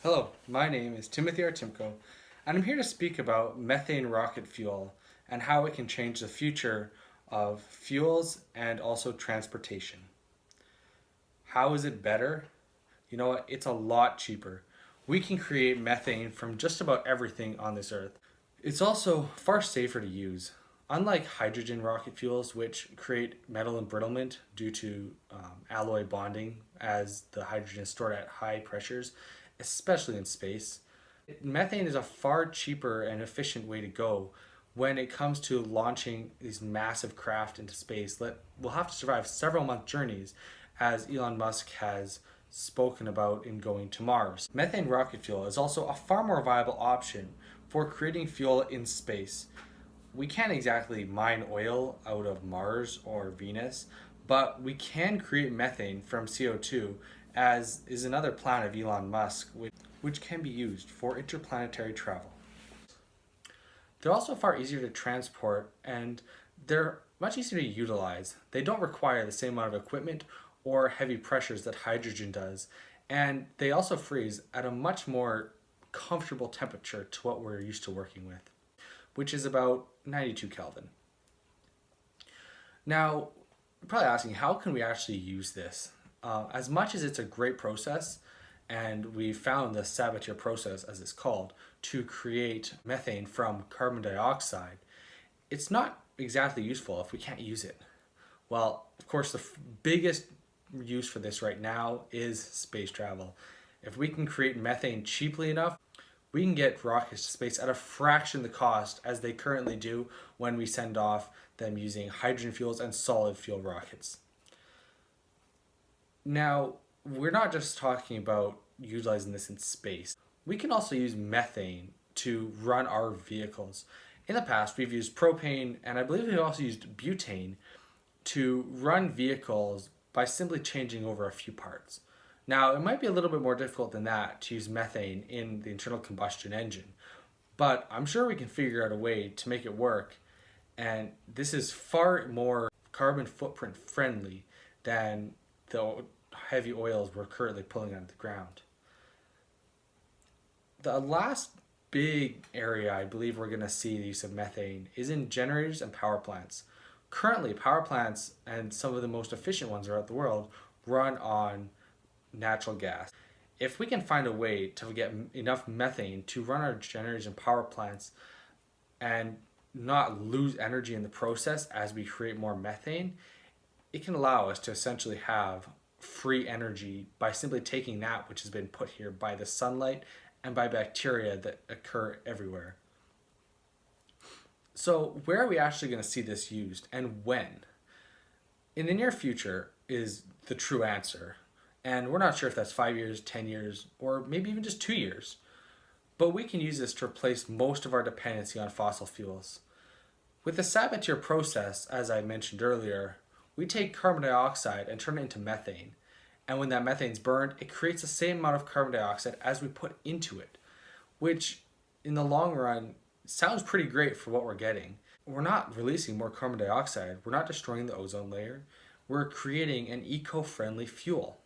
Hello, my name is Timothy Artymko, and I'm here to speak about methane rocket fuel and how it can change the future of fuels and also transportation. How is it better? You know what? It's a lot cheaper. We can create methane from just about everything on this earth. It's also far safer to use. Unlike hydrogen rocket fuels, which create metal embrittlement due to alloy bonding as the hydrogen is stored at high pressures, especially in space, methane is a far cheaper and efficient way to go when it comes to launching these massive craft into space that will have to survive several month journeys, as Elon Musk has spoken about in going to Mars. Methane rocket fuel is also a far more viable option for creating fuel in space. We can't exactly mine oil out of Mars or Venus, but we can create methane from CO2, as is another plan of Elon Musk, which can be used for interplanetary travel. They're also far easier to transport and they're much easier to utilize. They don't require the same amount of equipment or heavy pressures that hydrogen does, and they also freeze at a much more comfortable temperature to what we're used to working with, which is about 92 Kelvin. Now, you're probably asking, how can we actually use this? As much as it's a great process, and we found the Sabatier process, as it's called, to create methane from carbon dioxide, it's not exactly useful if we can't use it. Well, of course, the biggest use for this right now is space travel. If we can create methane cheaply enough, we can get rockets to space at a fraction of the cost as they currently do when we send off them using hydrogen fuels and solid fuel rockets. Now, we're not just talking about utilizing this in space. We can also use methane to run our vehicles. In the past, we've used propane, and I believe we've also used butane to run vehicles by simply changing over a few parts. Now, it might be a little bit more difficult than that to use methane in the internal combustion engine, but I'm sure we can figure out a way to make it work, and this is far more carbon footprint friendly than the heavy oils we're currently pulling out of the ground. The last big area I believe we're going to see the use of methane is in generators and power plants. Currently, power plants, and some of the most efficient ones around the world, run on natural gas. If we can find a way to get enough methane to run our generators and power plants and not lose energy in the process as we create more methane, it can allow us to essentially have free energy by simply taking that which has been put here by the sunlight and by bacteria that occur everywhere. So where are we actually going to see this used and when? In the near future is the true answer. And we're not sure if that's 5 years, 10 years, or maybe even just 2 years. But we can use this to replace most of our dependency on fossil fuels. With the Sabatier process, as I mentioned earlier, we take carbon dioxide and turn it into methane. And when that methane's burned, it creates the same amount of carbon dioxide as we put into it, which in the long run sounds pretty great for what we're getting. We're not releasing more carbon dioxide. We're not destroying the ozone layer. We're creating an eco-friendly fuel.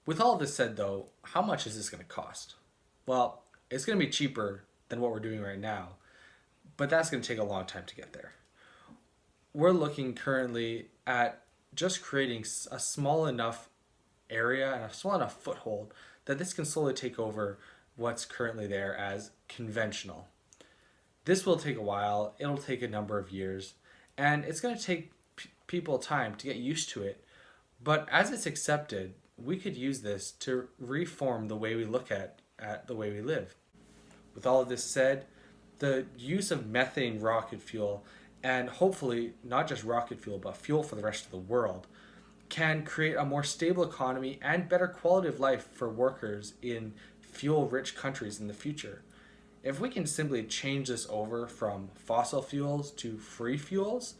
With all of this said though, how much is this going to cost? Well, it's going to be cheaper than what we're doing right now, but that's going to take a long time to get there. We're looking currently at just creating a small enough area and a small enough foothold that this can slowly take over what's currently there as conventional. This will take a while, it'll take a number of years, and it's going to take people time to get used to it, but as it's accepted, we could use this to reform the way we look at the way we live. With all of this said, the use of methane rocket fuel, and hopefully not just rocket fuel, but fuel for the rest of the world, can create a more stable economy and better quality of life for workers in fuel-rich countries in the future. If we can simply change this over from fossil fuels to free fuels,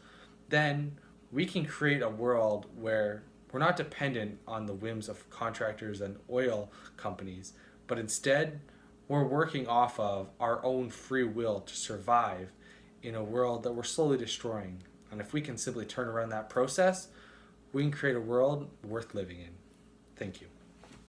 then we can create a world where we're not dependent on the whims of contractors and oil companies, but instead we're working off of our own free will to survive in a world that we're slowly destroying. And if we can simply turn around that process, we can create a world worth living in. Thank you.